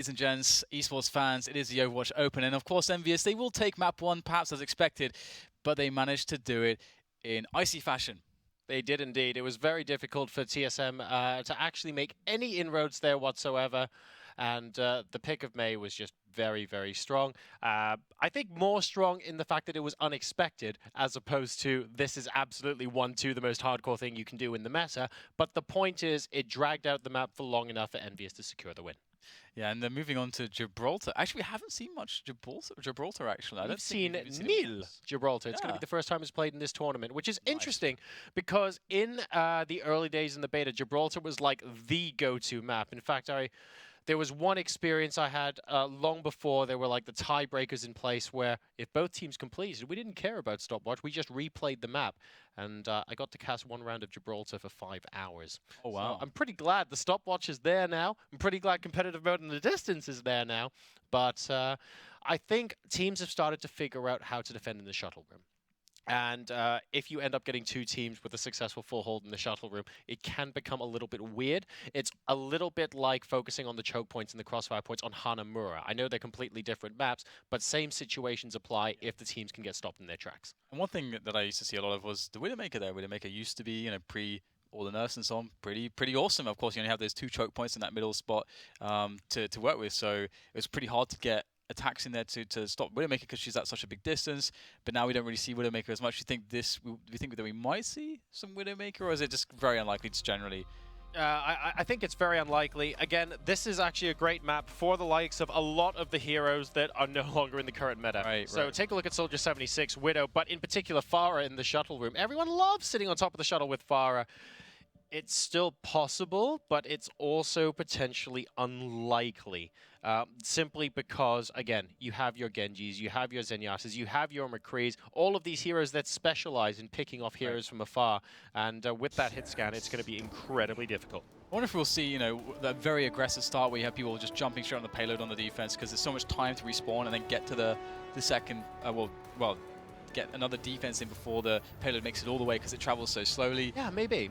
Ladies and gents, esports fans, it is the Overwatch Open, and of course, EnVyUs, they will take map 1 perhaps as expected, but they managed to do it in icy fashion. They did indeed. It was very difficult for TSM to actually make any inroads there whatsoever, and the pick of May was just very, very strong. I think more strong in the fact that it was unexpected, as opposed to this is absolutely 1-2, the most hardcore thing you can do in the meta. But the point is, it dragged out the map for long enough for EnVyUs to secure the win. Yeah, and then moving on to Gibraltar. Actually, we haven't seen much Gibraltar actually. We've seen nil Gibraltar. It's going to be the first time it's played in this tournament, which is interesting because in the early days in the beta, Gibraltar was like the go-to map. In fact, there was one experience I had long before there were like the tiebreakers in place where if both teams completed, we didn't care about stopwatch. We just replayed the map. And I got to cast one round of Gibraltar for 5 hours. Oh, wow. So I'm pretty glad the stopwatch is there now. I'm pretty glad competitive mode in the distance is there now. But I think teams have started to figure out how to defend in the shuttle room. And if you end up getting 2 teams with a successful full hold in the shuttle room, it can become a little bit weird. It's a little bit like focusing on the choke points and the crossfire points on Hanamura. I know they're completely different maps, but same situations apply if the teams can get stopped in their tracks. And one thing that I used to see a lot of was the Widowmaker there. Widowmaker used to be, pre all the nurse and so on, pretty awesome. Of course, you only have those 2 choke points in that middle spot to work with, so it was pretty hard to get attacks in there to stop Widowmaker because she's at such a big distance. But now we don't really see Widowmaker as much. Do you think that we might see some Widowmaker, or is it just very unlikely just generally? I think it's very unlikely. Again, this is actually a great map for the likes of a lot of the heroes that are no longer in the current meta. Right. Take a look at Soldier 76, Widow, but in particular Pharah in the shuttle room. Everyone loves sitting on top of the shuttle with Pharah. It's still possible, but it's also potentially unlikely. Simply because, again, you have your Genjis, you have your Zenyatas, you have your McCrees, all of these heroes that specialize in picking off heroes from afar. And with that hit scan, it's going to be incredibly difficult. I wonder if we'll see, that very aggressive start where you have people just jumping straight on the payload on the defense because there's so much time to respawn and then get to the second, get another defense in before the payload makes it all the way because it travels so slowly. Yeah, maybe.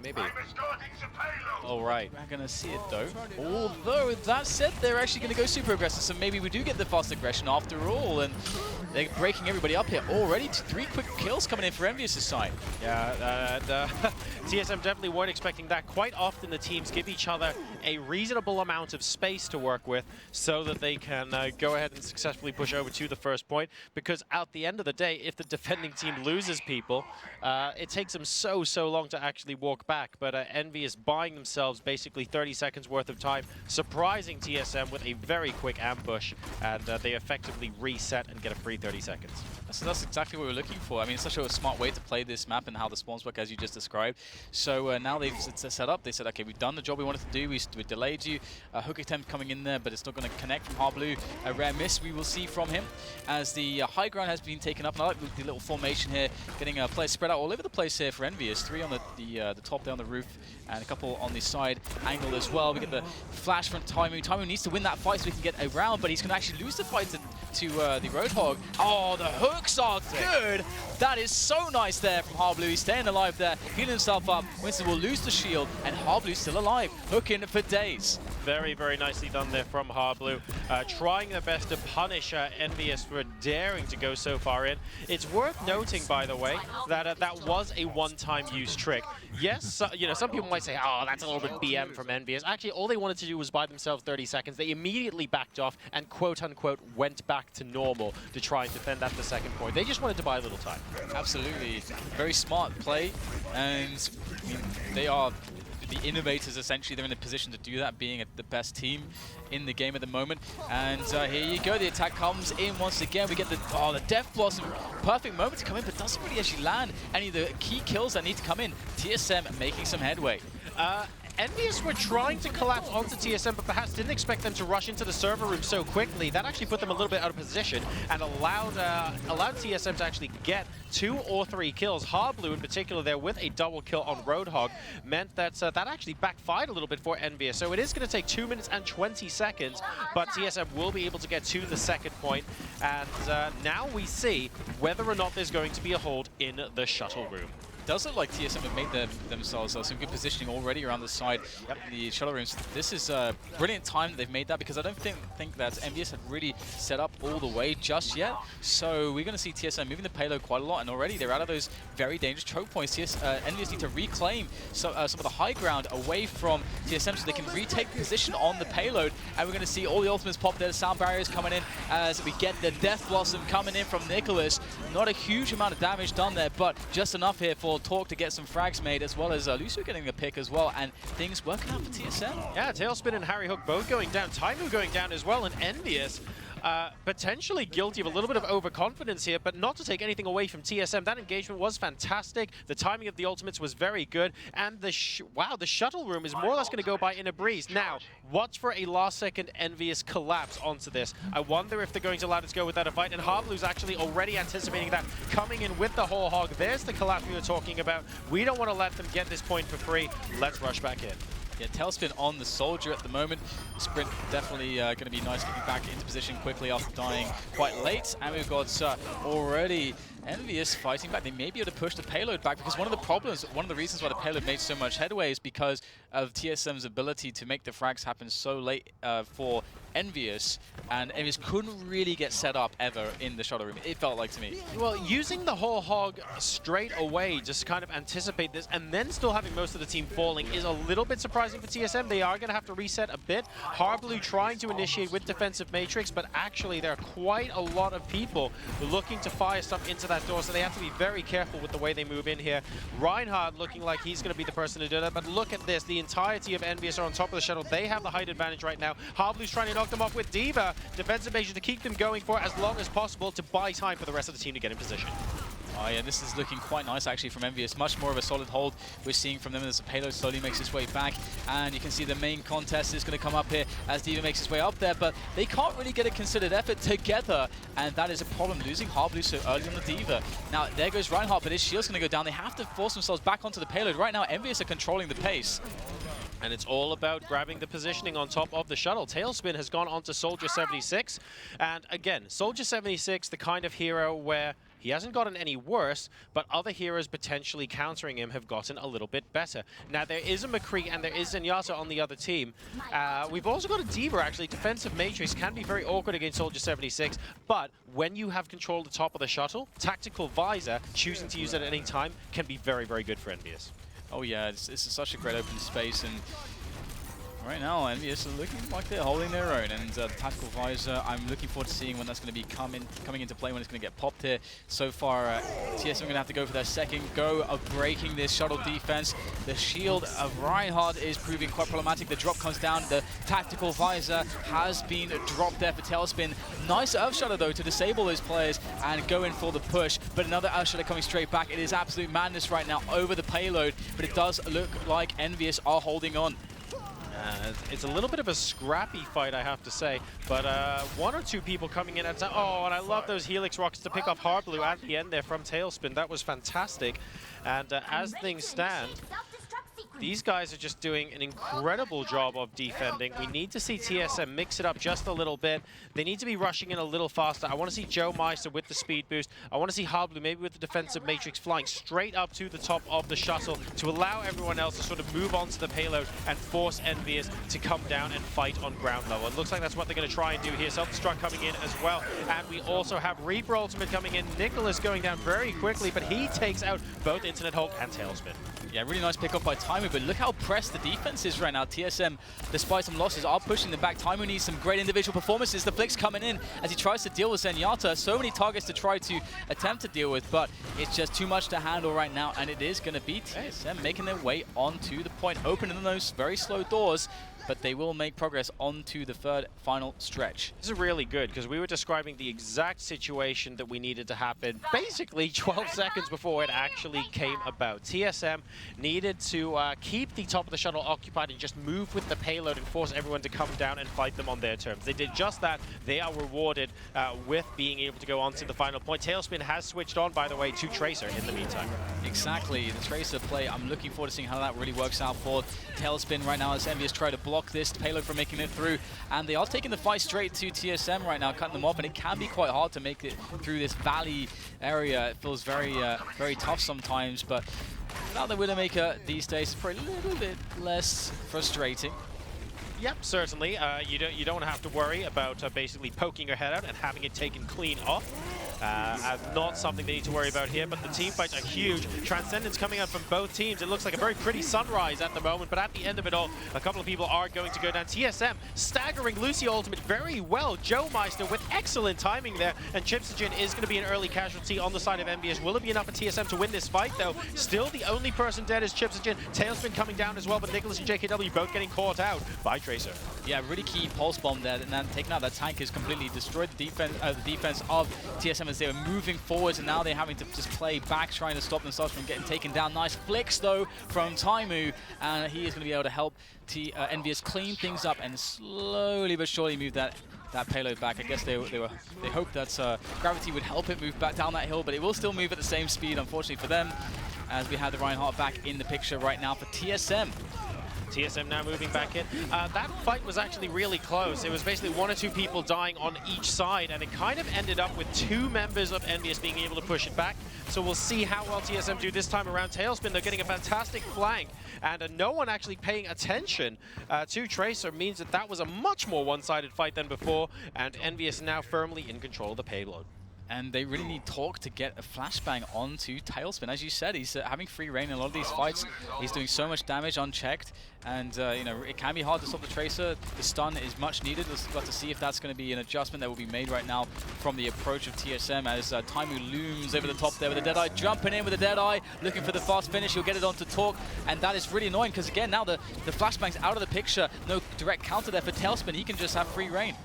All right. We're going to see it, though. Although, that said, they're actually going to go super aggressive, so maybe we do get the fast aggression after all, and they're breaking everybody up here. Already 3 quick kills coming in for EnVyUs' side. Yeah, TSM definitely weren't expecting that. Quite often the teams give each other a reasonable amount of space to work with so that they can go ahead and successfully push over to the first point, because at the end of the day, if the defending team loses people, it takes them so long to actually walk back. But EnVyUs buying themselves basically 30 seconds worth of time, surprising TSM with a very quick ambush, and they effectively reset and get a free 30 seconds. So that's exactly what we're looking for. I mean, it's such a smart way to play this map and how the spawns work, as you just described. So now they've set up. They said, okay, we've done the job we wanted to do. We delayed you. Hook attempt coming in there, but it's not going to connect from Harblue. A rare miss we will see from him as the high ground has been taken up. And I like the little formation here, getting players spread out all over the place here for EnVyUs. 3 on the top there on the roof, and a couple on the side angle as well. We get the flash from Taimu. Taimu needs to win that fight so he can get around, but he's going to actually lose the fight to the Roadhog. Oh, the hooks are good! That is so nice there from Harblue. He's staying alive there, healing himself up. Winston will lose the shield, and Harblue's still alive, hooking for days. Very, very nicely done there from Harblue. Trying their best to punish EnVyUs for daring to go so far in. It's worth noting, by the way, that that was a one-time use trick. Yes, some people might say, oh, that's a little bit BM from EnVyUs. Actually, all they wanted to do was buy themselves 30 seconds. They immediately backed off and, quote-unquote, went back to normal to try and defend at the second point. They just wanted to buy a little time. Absolutely. Very smart play, and I mean, they are the innovators, essentially. They're in a position to do that, being the best team in the game at the moment. And here you go, the attack comes in once again. We get the Death Blossom, perfect moment to come in, but doesn't really actually land any of the key kills that need to come in. TSM making some headway. EnVyUs were trying to collapse onto TSM, but perhaps didn't expect them to rush into the server room so quickly. That actually put them a little bit out of position and allowed TSM to actually get 2 or 3 kills. Harblue, in particular, there with a double kill on Roadhog, meant that that actually backfired a little bit for EnVyUs. So it is going to take 2 minutes and 20 seconds, but TSM will be able to get to the second point. And now we see whether or not there's going to be a hold in the shuttle room. does look like TSM have made themselves some good positioning already around the side, the shuttle rooms. This is a brilliant time that they've made that, because I don't think that EnVyUs had really set up all the way just yet. So we're going to see TSM moving the payload quite a lot, and already they're out of those very dangerous choke points. EnVyUs need to reclaim some of the high ground away from TSM so they can retake position on the payload, and we're going to see all the ultimates pop there. The sound barriers coming in as we get the Death Blossom coming in from Nicholas. Not a huge amount of damage done there, but just enough here for Talk to get some frags made, as well as Lucio getting a pick as well, and things working out for TSM. Yeah, Tailspin and Harry Hook both going down. Taimu going down as well, and EnVyUs potentially guilty of a little bit of overconfidence here, but not to take anything away from TSM. That engagement was fantastic. The timing of the ultimates was very good, and the shuttle room is more or less going to go by in a breeze. Now, watch for a last-second EnVyUs collapse onto this. I wonder if they're going to allow it to go without a fight, and Harblu's actually already anticipating that, coming in with the whole hog. There's the collapse we were talking about. We don't want to let them get this point for free. Let's rush back in. Yeah, Tailspin on the Soldier at the moment. The sprint definitely going to be nice, getting back into position quickly after dying quite late. And we've got already EnVyUs fighting back. They may be able to push the payload back, because one of the reasons why the payload made so much headway is because of TSM's ability to make the frags happen so late for EnVyUs, and EnVyUs couldn't really get set up ever in the shuttle room, it felt like to me. Well, using the whole hog straight away, just kind of anticipate this, and then still having most of the team falling is a little bit surprising for TSM. They are going to have to reset a bit. Harblu trying to initiate with defensive matrix, but actually there are quite a lot of people looking to fire stuff into that door, so they have to be very careful with the way they move in here. Reinhardt looking like he's going to be the person to do that, but look at this. The entirety of EnVyUs are on top of the shuttle. They have the height advantage right now. Harblu's trying to knock them off with D.Va. Defensive measure to keep them going for as long as possible to buy time for the rest of the team to get in position. Oh yeah, this is looking quite nice actually from EnVyUs. Much more of a solid hold we're seeing from them as the payload slowly makes its way back. And you can see the main contest is going to come up here as D.Va makes its way up there, but they can't really get a considered effort together, and that is a problem, losing Harblu so early on the D.Va. Now there goes Reinhardt, but his shield's going to go down. They have to force themselves back onto the payload. Right now EnVyUs are controlling the pace. And it's all about grabbing the positioning on top of the shuttle. Tailspin has gone on to Soldier 76. And again, Soldier 76, the kind of hero where he hasn't gotten any worse, but other heroes potentially countering him have gotten a little bit better. Now, there is a McCree and there is Zenyatta on the other team. We've also got a D.Va, actually. Defensive Matrix can be very awkward against Soldier 76, but when you have control of the top of the shuttle, Tactical Visor, choosing to use it at any time, can be very, very good for EnVyUs. Oh yeah, this is such a great open space, and right now EnVyUs are looking like they're holding their own, and the Tactical Visor, I'm looking forward to seeing when that's going to be coming into play, when it's going to get popped here. So far, TSM are going to have to go for their second go of breaking this shuttle defense. The shield of Reinhardt is proving quite problematic. The drop comes down. The Tactical Visor has been dropped there for Tailspin. Nice Earth Shuttle, though, to disable those players and go in for the push. But another Earth Shuttle coming straight back. It is absolute madness right now over the payload, but it does look like EnVyUs are holding on. It's a little bit of a scrappy fight, I have to say, but one or two people coming in at oh, and I love those Helix rockets to pick off Harblu at the end there from Tailspin. That was fantastic. And as things stand, these guys are just doing an incredible job of defending. We need to see TSM mix it up just a little bit. They need to be rushing in a little faster. I want to see Joe Meister with the speed boost. I want to see Harblu maybe with the defensive matrix flying straight up to the top of the shuttle to allow everyone else to sort of move on to the payload and force EnVyUs to come down and fight on ground level. It looks like that's what they're going to try and do here. Self-destruct coming in as well. And we also have Reaper Ultimate coming in. Nicholas going down very quickly, but he takes out both Internet Hulk and Tailspin. Yeah, really nice pick up by Taimu, but look how pressed the defense is right now. TSM, despite some losses, are pushing them back. Taimu needs some great individual performances. The Flick's coming in as he tries to deal with Zenyatta. So many targets to try to attempt to deal with, but it's just too much to handle right now, and it is going to be TSM making their way onto the point, opening those very slow doors, but they will make progress onto the third final stretch. This is really good, because we were describing the exact situation that we needed to happen basically 12 seconds before it actually came about. TSM needed to keep the top of the shuttle occupied and just move with the payload and force everyone to come down and fight them on their terms. They did just that. They are rewarded with being able to go on to the final point. Tailspin has switched on, by the way, to Tracer in the meantime. Exactly, the Tracer play, I'm looking forward to seeing how that really works out for Tailspin right now as EnVyUs try to block block this payload from making it through. And they are taking the fight straight to TSM right now, cutting them off, and it can be quite hard to make it through this valley area. It feels very, very tough sometimes, but without the Widowmaker these days, it's probably a little bit less frustrating. Yep, certainly. You don't have to worry about basically poking your head out and having it taken clean off. Not something they need to worry about here, but the team fights are huge. Transcendence coming out from both teams. It looks like a very pretty sunrise at the moment, but at the end of it all, a couple of people are going to go down. TSM staggering Lucio ultimate very well. Joe Meister with excellent timing there, and Chipsogen is going to be an early casualty on the side of EnVyUs. Will it be enough for TSM to win this fight, though? Still the only person dead is Chipsogen. Tailspin coming down as well, but Nicholas and JKW both getting caught out by Tracer. Yeah, really key pulse bomb there, and then taking out that tank has completely destroyed the defense of TSM as they were moving forwards, and now they're having to just play back, trying to stop themselves from getting taken down. Nice flicks though from Taimu, and he is going to be able to help EnVyUs clean things up and slowly but surely move that payload back. I guess they hoped that gravity would help it move back down that hill, but it will still move at the same speed, unfortunately for them, as we have the Reinhardt back in the picture right now for TSM. TSM now moving back in. That fight was actually really close. It was basically 1 or 2 people dying on each side, and it kind of ended up with 2 members of EnVyUs being able to push it back. So we'll see how well TSM do this time around. Tailspin, they're getting a fantastic flank, and no one actually paying attention to Tracer means that was a much more one-sided fight than before, and EnVyUs now firmly in control of the payload. And they really need Talk to get a flashbang onto Tailspin. As you said, he's having free reign in a lot of these fights. He's doing so much damage unchecked, and you know, it can be hard to stop the Tracer. The stun is much needed. We've got to see if that's going to be an adjustment that will be made right now from the approach of TSM as Taimu looms over the top there with the Deadeye, jumping in with the Deadeye, looking for the fast finish. He'll get it onto Talk, and that is really annoying because again, now the flashbang's out of the picture. No direct counter there for Tailspin. He can just have free reign.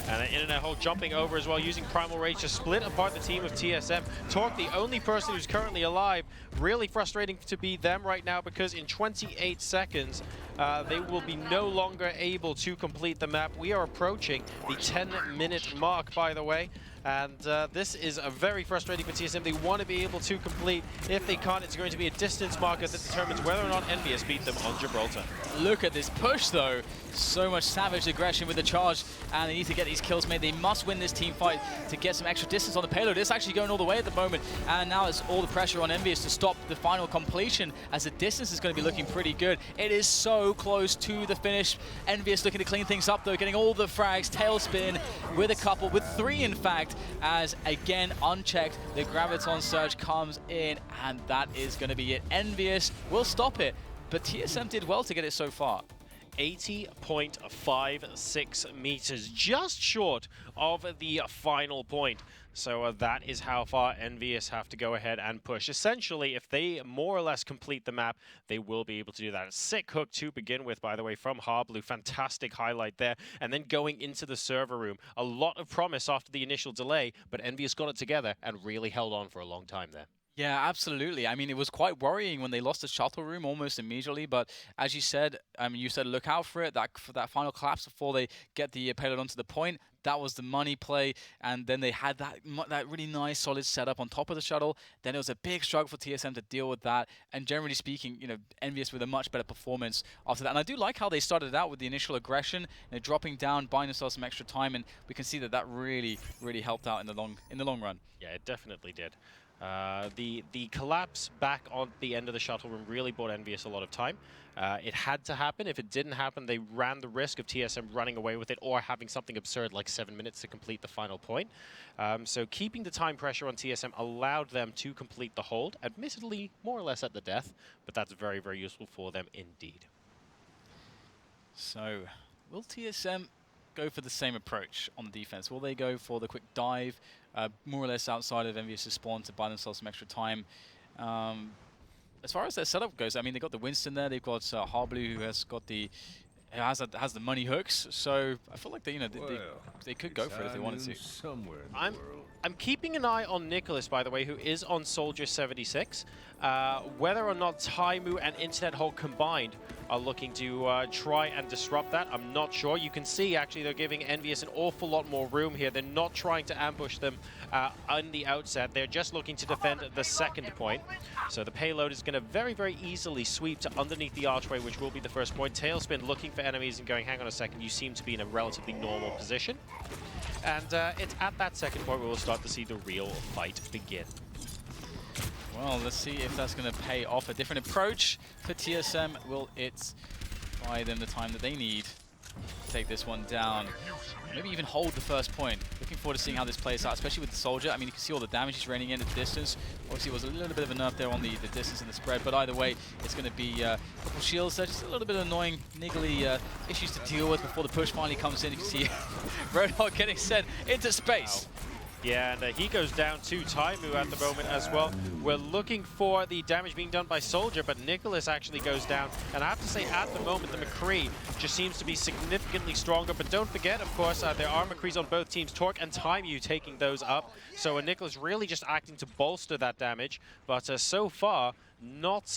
And an internet hole jumping over as well, using Primal Rage to split apart the team of TSM. Torque, the only person who's currently alive. Really frustrating to be them right now, because in 28 seconds, they will be no longer able to complete the map. We are approaching the 10-minute mark, by the way. And this is very frustrating for TSM. They want to be able to complete. If they can't, it's going to be a distance marker that determines whether or not EnVyUs beat them on Gibraltar. Look at this push, though. So much savage aggression with the charge, and they need to get these kills made. They must win this team fight to get some extra distance on the payload. It's actually going all the way at the moment, and now it's all the pressure on EnVyUs to stop the final completion, as the distance is going to be looking pretty good. It is so close to the finish. EnVyUs looking to clean things up, though, getting all the frags. Tailspin with a couple, with 3 in fact, as again unchecked the Graviton Surge comes in, and that is going to be it. EnVyUs will stop it, but TSM did well to get it so far. 80.56 meters, just short of the final point. So that is how far EnVyUs have to go ahead and push. Essentially, if they more or less complete the map, they will be able to do that. Sick hook to begin with, by the way, from Harblue. Fantastic highlight there. And then going into the server room. A lot of promise after the initial delay, but EnVyUs got it together and really held on for a long time there. Yeah, absolutely. I mean, it was quite worrying when they lost the shuttle room almost immediately, but as you said, look out for it, for that final collapse before they get the payload onto the point. That was the money play, and then they had that really nice, solid setup on top of the shuttle. Then it was a big struggle for TSM to deal with that, and generally speaking, you know, EnVyUs with a much better performance after that. And I do like how they started out with the initial aggression, dropping down, buying themselves some extra time, and we can see that really, really helped out in the long run. Yeah, it definitely did. The collapse back on the end of the shuttle room really bought EnVyUs a lot of time. It had to happen. If it didn't happen, they ran the risk of TSM running away with it or having something absurd like 7 minutes to complete the final point. So keeping the time pressure on TSM allowed them to complete the hold, admittedly more or less at the death, but that's very, very useful for them indeed. So, will TSM go for the same approach on the defense? Will they go for the quick dive, more or less outside of EnVyUs' spawn to buy themselves some extra time? As far as their setup goes, I mean, they've got the Winston there, they've got Harblue, who has got the has the money hooks, so I feel like they could go for it if they wanted to. I'm keeping an eye on Nicholas, by the way, who is on Soldier 76. Whether or not Taimu and Internet Hole combined are looking to try and disrupt that, I'm not sure. You can see, actually, they're giving EnVyUs an awful lot more room here. They're not trying to ambush them on the outset. They're just looking to defend the second point. So the payload is going to very, very easily sweep to underneath the archway, which will be the first point. Tailspin looking for for enemies and going, hang on a second, you seem to be in a relatively normal position. And it's at that second point where we'll start to see the real fight begin. Well, let's see if that's going to pay off. A different approach for TSM. Will it buy them the time that they need to take this one down? Maybe even hold the first point. Looking forward to seeing how this plays out, especially with the Soldier. I mean, you can see all the damage he's raining in at the distance. Obviously, it was a little bit of a nerf there on the distance and the spread, but either way, it's going to be a couple shields there. Just a little bit of annoying, niggly issues to deal with before the push finally comes in. You can see Roadhog getting sent into space. Wow. Yeah, and he goes down to Taimu at the moment as well. We're looking for the damage being done by Soldier, but Nicholas actually goes down. And I have to say, at the moment, the McCree just seems to be significantly stronger. But don't forget, of course, there are McCrees on both teams. Torque and Taimu taking those up. So Nicholas really just acting to bolster that damage. But so far, not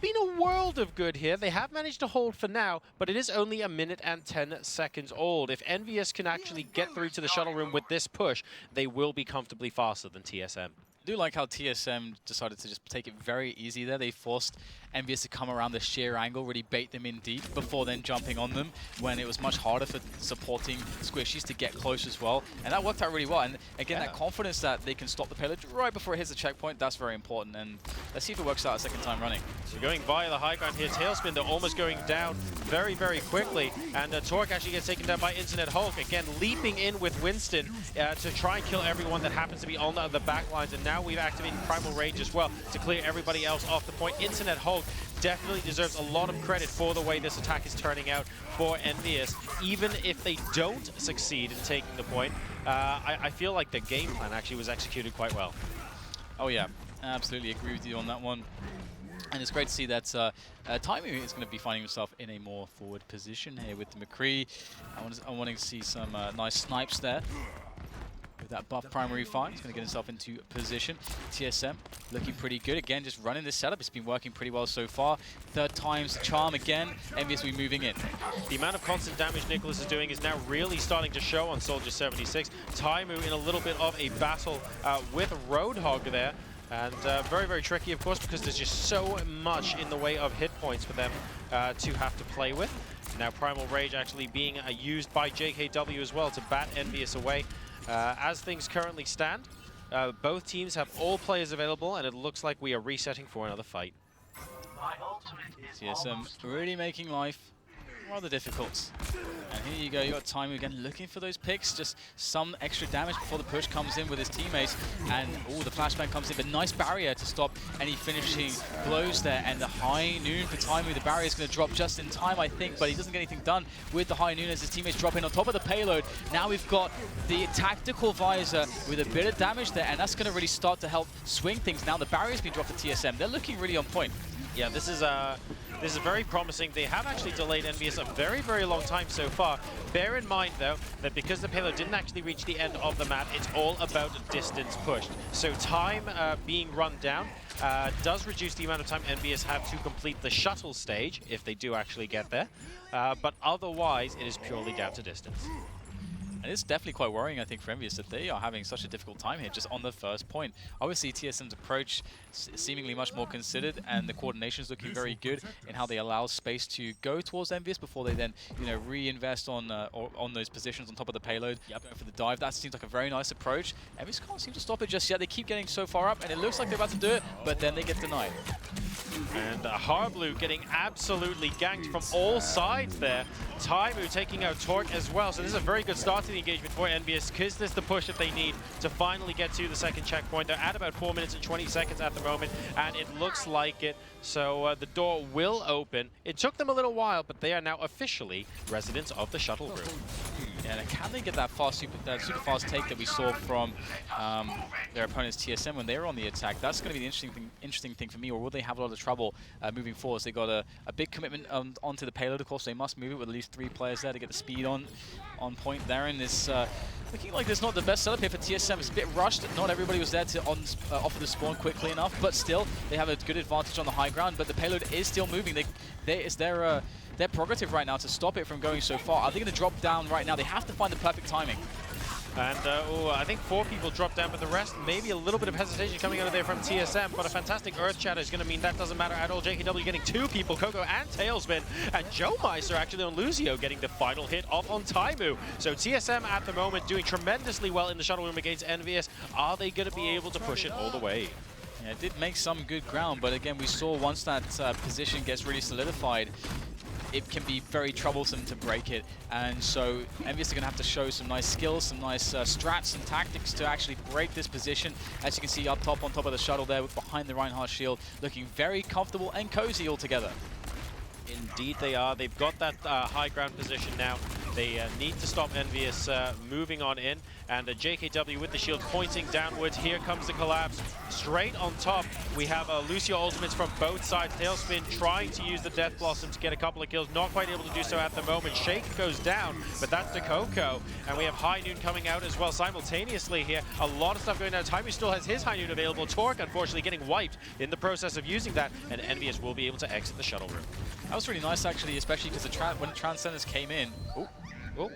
been a world of good here. They have managed to hold for now, but it is only 1 minute and 10 seconds old. If EnVyUs can actually get through to the shuttle room with this push, they will be comfortably faster than TSM. I do like how TSM decided to just take it very easy there. They forced EnVyUs to come around the sheer angle, really bait them in deep before then jumping on them, when it was much harder for supporting squishies to get close as well. And that worked out really well. And again, that confidence that they can stop the payload right before it hits the checkpoint, that's very important. And let's see if it works out a second time running. So going via the high ground here, Tailspin, they're almost going down very, very quickly. And Torque actually gets taken down by Internet Hulk. Again, leaping in with Winston to try and kill everyone that happens to be on the back lines. And now we've activated Primal Rage as well to clear everybody else off the point. Internet Hulk definitely deserves a lot of credit for the way this attack is turning out for EnVyUs. Even if they don't succeed in taking the point, I feel like the game plan actually was executed quite well. Oh yeah, absolutely agree with you on that one. And it's great to see that Taimu is going to be finding himself in a more forward position here with the McCree. I'm wanting to see some nice snipes there. With that buff primary fire, he's going to get himself into position. TSM looking pretty good. Again, just running this setup. It's been working pretty well so far. Third time's the charm again. EnVyUs will be moving in. The amount of constant damage Nicholas is doing is now really starting to show on Soldier 76. Taimu in a little bit of a battle with Roadhog there. And very, very tricky, of course, because there's just so much in the way of hit points for them to have to play with. Now Primal Rage actually being used by JKW as well to bat EnVyUs away. As things currently stand, both teams have all players available, and it looks like we are resetting for another fight. TSM really making life rather difficult. And here you go, you got Taimu again looking for those picks, just some extra damage before the push comes in with his teammates. And the flashbang comes in, but nice barrier to stop any finishing blows there. And the high noon for Taimu, the barrier is going to drop just in time, I think, but he doesn't get anything done with the high noon as his teammates drop in on top of the payload. Now we've got the tactical visor with a bit of damage there, and that's going to really start to help swing things. Now the barrier's been dropped for TSM. They're looking really on point. Yeah, this is very promising. They have actually delayed EnVyUs a very, very long time so far. Bear in mind, though, that because the payload didn't actually reach the end of the map, it's all about distance pushed. So time being run down does reduce the amount of time EnVyUs have to complete the shuttle stage, if they do actually get there. But otherwise, it is purely down to distance. And it's definitely quite worrying, I think, for EnVyUs that they are having such a difficult time here just on the first point. Obviously, TSM's approach seemingly much more considered, and the coordination is looking very good in how they allow space to go towards EnVyUs before they then, reinvest on those positions on top of the payload, going for the dive. That seems like a very nice approach. EnVyUs can't seem to stop it just yet. They keep getting so far up, and it looks like they're about to do it, but then they get denied. And Harblue getting absolutely ganked from all sides there. Taimu taking out Torque as well. So this is a very good start to the engagement for EnVyUs, because this is the push that they need to finally get to the second checkpoint. They're at about 4 minutes and 20 seconds at the moment, and it looks like it. So the door will open. It took them a little while, but they are now officially residents of the shuttle room. Yeah, and can they get that super fast take that we saw from their opponents TSM when they were on the attack? That's going to be the interesting thing for me. Or will they have a lot of trouble moving forward? So they got a big commitment onto the payload. Of course, they must move it with at least 3 players there to get the speed on point there. And this looking like there's not the best setup here for TSM. It's a bit rushed. Not everybody was there to offer the spawn quickly enough, but still they have a good advantage on the high ground. But the payload is still moving. Their prerogative right now to stop it from going so far. Are they going to drop down right now? They have to find the perfect timing. And I think 4 people dropped down, but the rest, maybe a little bit of hesitation coming out of there from TSM, but a fantastic Earth Shatter is going to mean that doesn't matter at all. JKW getting 2 people, Coco and Tailspin, and Joe Meister actually on Luzio getting the final hit off on Taimu. So TSM at the moment doing tremendously well in the shuttle room against EnVyUs. Are they going to be able to push it all the way? Yeah, it did make some good ground, but again, we saw once that position gets really solidified, it can be very troublesome to break it. And so EnVyUs are going to have to show some nice skills, some nice strats and tactics to actually break this position. As you can see up top, on top of the shuttle there, behind the Reinhardt shield, looking very comfortable and cozy altogether. Indeed they are. They've got that high ground position now. They need to stop EnVyUs moving on in. And JKW with the shield pointing downwards. Here comes the collapse. Straight on top, we have Lucio ultimates from both sides. Tailspin trying to use the Death Blossom to get a couple of kills. Not quite able to do so at the moment. Shake goes down, but that's the Coco. And we have High Noon coming out as well simultaneously here. A lot of stuff going down. Taimu still has his High Noon available. Torque, unfortunately, getting wiped in the process of using that. And EnVyUs will be able to exit the shuttle room. That was really nice, actually, especially because when Transcendence came in. Oh.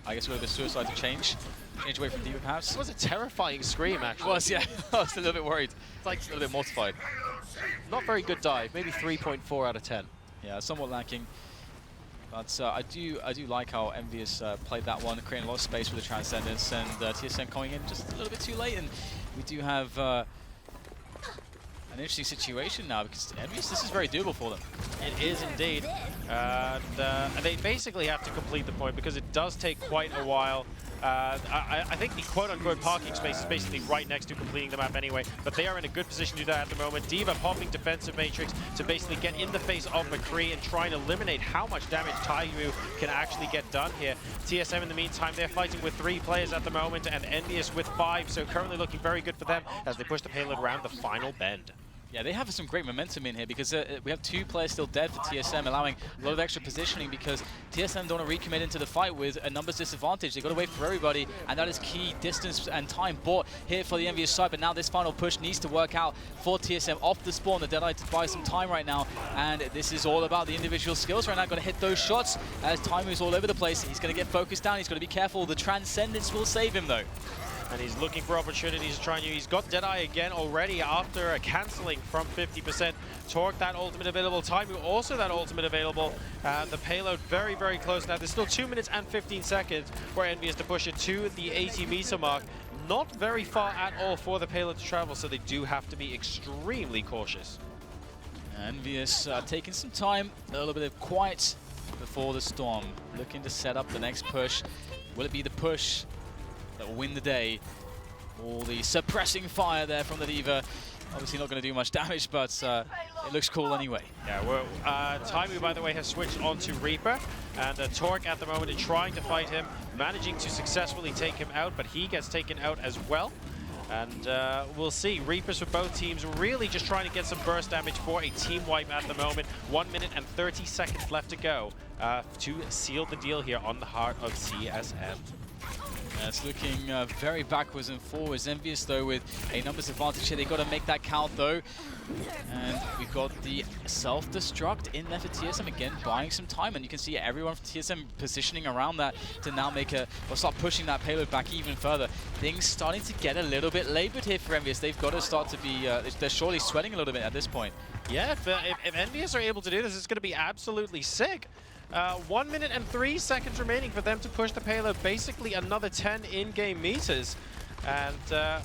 I guess we'll have a suicide to change away from Diva, perhaps. It was a terrifying scream, actually. It was, yeah. I was a little bit worried. It's like a little bit mortified. Not very good dive. Maybe 3.4 out of 10. Yeah, somewhat lacking. But I do like how EnVyUs played that one, creating a lot of space for the Transcendence, and TSM coming in just a little bit too late. And we do have an interesting situation now because EnVyUs, this is very doable for them. It is indeed. And they basically have to complete the point because it does take quite a while. I think the quote-unquote parking space is basically right next to completing the map anyway, but they are in a good position to do that at the moment. Diva popping defensive matrix to basically get in the face of McCree and try and eliminate how much damage Taimu can actually get done here. TSM in the meantime, they're fighting with 3 players at the moment and EnVyUs with 5, so currently looking very good for them as they push the payload around the final bend. Yeah, they have some great momentum in here because we have 2 players still dead for TSM, allowing a lot of extra positioning because TSM don't want to recommit into the fight with a numbers disadvantage. They've got to wait for everybody, and that is key distance and time bought here for the EnVyUs side. But now this final push needs to work out for TSM off the spawn. The Deadeye to buy some time right now, and this is all about the individual skills right now. Got to hit those shots as time moves all over the place. He's going to get focused down. He's got to be careful. The Transcendence will save him, though. And he's looking for opportunities to try and use. He's got Deadeye again already after cancelling from 50%. Torque, that ultimate available. Taimu also that ultimate available. The payload very, very close now. There's still 2 minutes and 15 seconds for EnVyUs to push it to the 80-meter mark. Not very far at all for the payload to travel, so they do have to be extremely cautious. EnVyUs taking some time, a little bit of quiet before the storm. Looking to set up the next push. Will it be the push that will win the day? All the suppressing fire there from the Diva. Obviously not going to do much damage, but it looks cool anyway. Yeah, well, Taimu, by the way, has switched on to Reaper, and Torque at the moment is trying to fight him, managing to successfully take him out, but he gets taken out as well. And we'll see. Reapers for both teams really just trying to get some burst damage for a team wipe at the moment. 1 minute and 30 seconds left to go to seal the deal here on the heart of TSM. It's looking very backwards and forwards. EnVyUs, though, with a numbers advantage here. They've got to make that count, though. And we've got the self-destruct in there for TSM, again, buying some time. And you can see everyone from TSM positioning around that to now make or start pushing that payload back even further. Things starting to get a little bit labored here for EnVyUs. They've got to start to be, they're surely sweating a little bit at this point. Yeah, if EnVyUs are able to do this, it's going to be absolutely sick. 1 minute and 3 seconds remaining for them to push the payload, basically another 10 in-game meters. And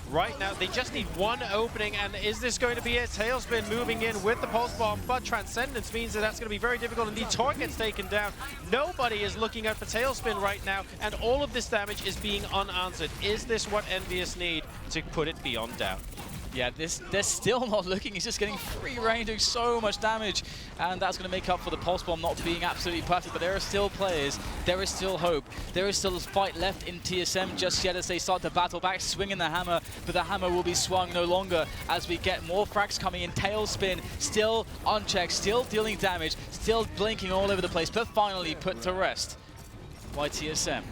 right now, they just need one opening, and is this going to be it? Tailspin moving in with the Pulse Bomb, but Transcendence means that that's going to be very difficult indeed. Torque gets taken down. Nobody is looking out for Tailspin right now, and all of this damage is being unanswered. Is this what EnVyUs need to put it beyond doubt? Yeah, they're still not looking. He's just getting free reign, doing so much damage. And that's going to make up for the Pulse Bomb not being absolutely perfect. But there are still players. There is still hope. There is still a fight left in TSM just yet as they start to battle back, swinging the hammer. But the hammer will be swung no longer as we get more frags coming in. Tailspin still unchecked, still dealing damage, still blinking all over the place. But finally put to rest by TSM.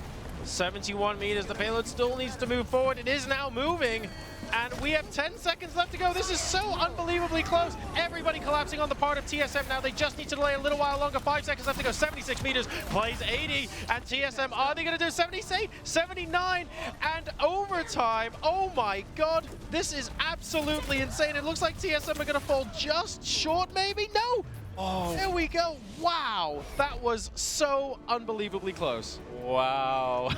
71 meters. The payload still needs to move forward. It is now moving. And we have 10 seconds left to go. This is so unbelievably close. Everybody collapsing on the part of TSM now. They just need to delay a little while longer. 5 seconds left to go. 76 meters, plays 80. And TSM, are they going to do 78, 79, and overtime? Oh my god, this is absolutely insane. It looks like TSM are going to fall just short, maybe? No! Oh. There we go. Wow, that was so unbelievably close. Wow.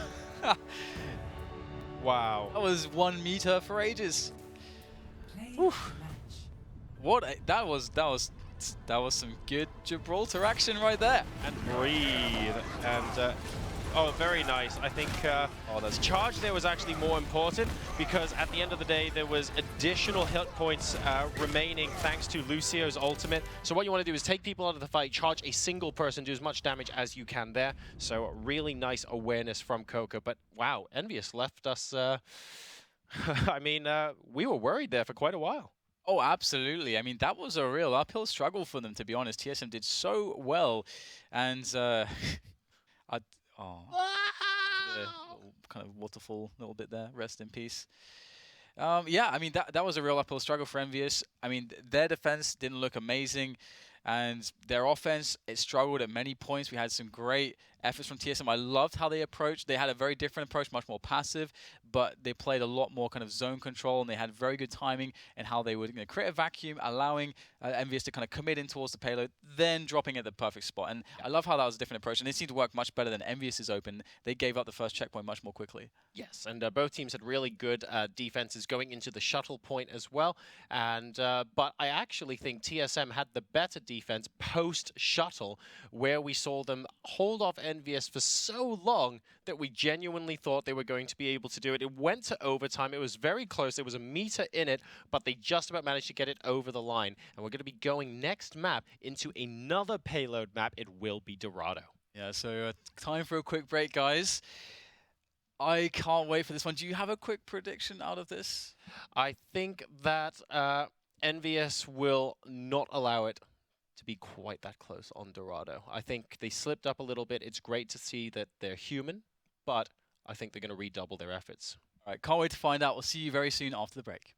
Wow. That was 1 meter for ages. What that was some good Gibraltar action right there. And breathe. And oh, very nice. I think the charge there was actually more important because at the end of the day, there was additional hit points remaining thanks to Lucio's ultimate. So what you want to do is take people out of the fight, charge a single person, do as much damage as you can there. So really nice awareness from Coco. But wow, EnVyUs left us, I mean, we were worried there for quite a while. Oh, absolutely. I mean, that was a real uphill struggle for them, to be honest. TSM did so well, and the kind of waterfall little bit there. Rest in peace. Yeah, I mean, that was a real uphill struggle for EnVyUs. I mean, their defense didn't look amazing, and their offense, it struggled at many points. We had some great efforts from TSM. I loved how they approached. They had a very different approach, much more passive, but they played a lot more kind of zone control, and they had very good timing in how they would create a vacuum, allowing EnVyUs to kind of commit in towards the payload, then dropping at the perfect spot. And I love how that was a different approach, and it seemed to work much better than EnVyUs' Open. They gave up the first checkpoint much more quickly. Yes, and both teams had really good defenses going into the shuttle point as well. And but I actually think TSM had the better defense post-shuttle, where we saw them hold off EnVyUs for so long that we genuinely thought they were going to be able to do it. It went to overtime. It was very close. There was a meter in it, but they just about managed to get it over the line. And we're going to be going next map into another payload map. It will be Dorado. Yeah, so time for a quick break, guys. I can't wait for this one. Do you have a quick prediction out of this? I think that EnVyUs will not allow it to be quite that close on Dorado. I think they slipped up a little bit. It's great to see that they're human, but I think they're going to redouble their efforts. All right, can't wait to find out. We'll see you very soon after the break.